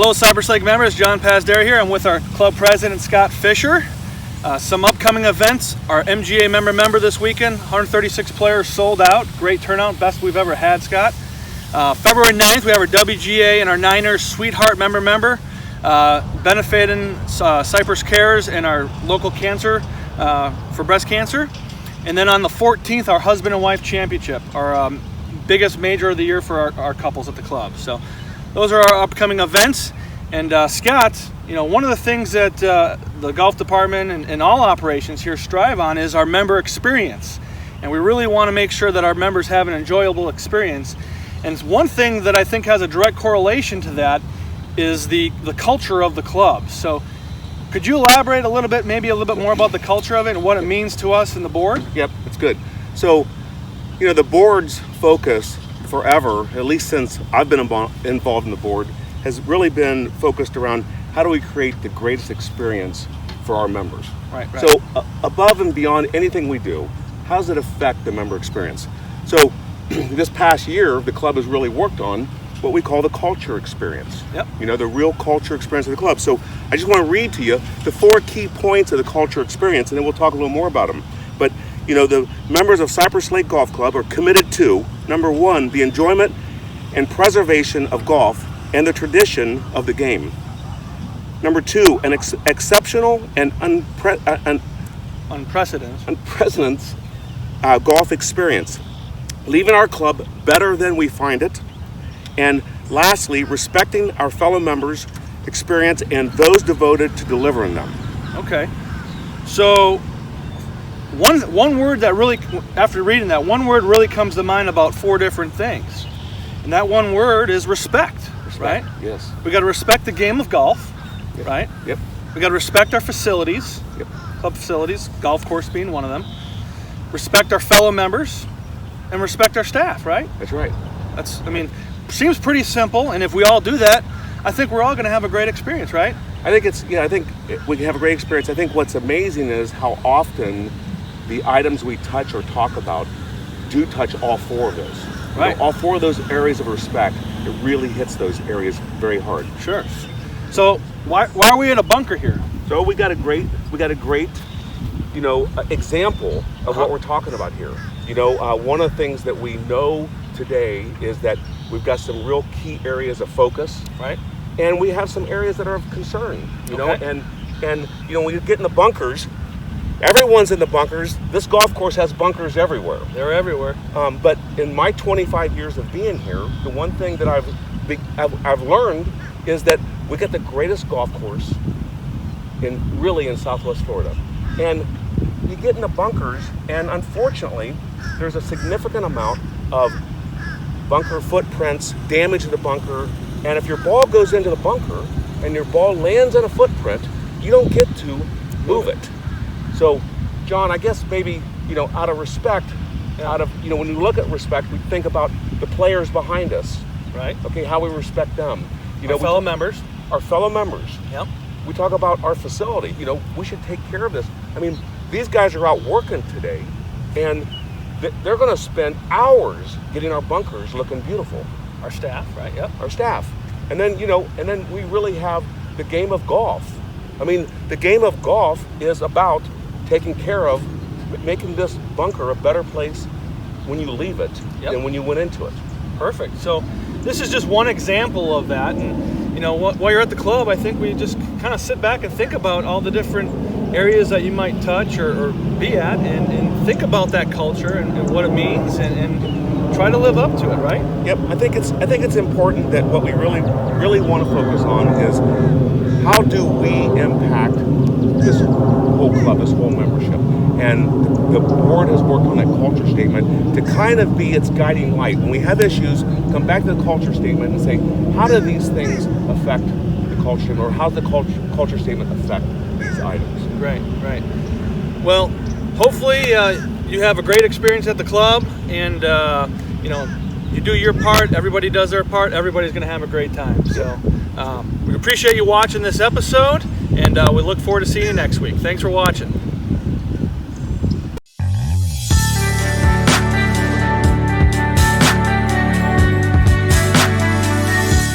Hello, Cypress Lake members. John Pazdare here. I'm with our club president, Scott Fisher. Some upcoming events. Our MGA member this weekend. 136 players sold out. Great turnout. Best we've ever had, Scott. February 9th, we have our WGA and our Niners Sweetheart member. Benefiting Cypress Cares and our local cancer for breast cancer. And then on the 14th, our husband and wife championship, our biggest major of the year for our couples at the club. So those are our upcoming events. And Scott, one of the things that the golf department and all operations here strive on is our member experience. And we really want to make sure that our members have an enjoyable experience. And one thing that I think has a direct correlation to that is the culture of the club. So could you elaborate a little bit more about the culture of it and what it means to us and the board? Yep, it's good. So, the board's focus forever, at least since I've been involved in the board, has really been focused around how do we create the greatest experience for our members. Right. So above and beyond anything we do, how does it affect the member experience? So this past year, the club has really worked on what we call the culture experience. Yep. The real culture experience of the club. So I just want to read to you the 4 key points of the culture experience, and then we'll talk a little more about them. But the members of Cypress Lake Golf Club are committed to, number 1, the enjoyment and preservation of golf and the tradition of the game. Number 2, an exceptional and unprecedented golf experience, leaving our club better than we find it. And lastly, respecting our fellow members' experience and those devoted to delivering them. Okay. So one word that really, after reading that, one word really comes to mind about 4 different things. And that one word is respect. Right? Yes. We got to respect the game of golf, yep. Right? Yep. We got to respect our facilities, yep. Club facilities, golf course being one of them. Respect our fellow members, and respect our staff, right? That's right. Seems pretty simple, and if we all do that, I think we're all going to have a great experience, right? I think we can have a great experience. I think what's amazing is how often the items we touch or talk about do touch all 4 of those. Right. All 4 of those areas of respect, it really hits those areas very hard. Sure. So why are we in a bunker here? So we got a great example of what we're talking about here. One of the things that we know today is that we've got some real key areas of focus, right? And we have some areas that are of concern. Okay. And when you get in the bunkers, everyone's in the bunkers. This golf course has bunkers everywhere. They're everywhere. But in my 25 years of being here, the one thing that I've learned is that we got the greatest golf course in Southwest Florida. And you get in the bunkers, and unfortunately, there's a significant amount of bunker footprints, damage to the bunker. And if your ball goes into the bunker and your ball lands in a footprint, you don't get to move it. So, John, I guess maybe, out of respect, when you look at respect, we think about the players behind us. Right. Okay, how we respect them. Our fellow members. Our fellow members. Yep. We talk about our facility. We should take care of this. These guys are out working today, and they're going to spend hours getting our bunkers looking beautiful. Our staff, right? Yep. Our staff. And then, we really have the game of golf. The game of golf is about taking care of, making this bunker a better place when you leave it than when you went into it. Perfect. So this is just one example of that. And, while you're at the club, I think we just kind of sit back and think about all the different areas that you might touch or be at and think about that culture and what it means and try to live up to it, right? Yep. I think it's important that what we really want to focus on is how do we impact this whole club, this whole membership. And the board has worked on that culture statement to kind of be its guiding light. When we have issues, come back to the culture statement and say, how do these things affect the culture statement, or how does the culture statement affect these items? Right. Well, hopefully you have a great experience at the club, and you do your part, everybody does their part, everybody's going to have a great time. So we appreciate you watching this episode, and we look forward to seeing you next week. Thanks for watching.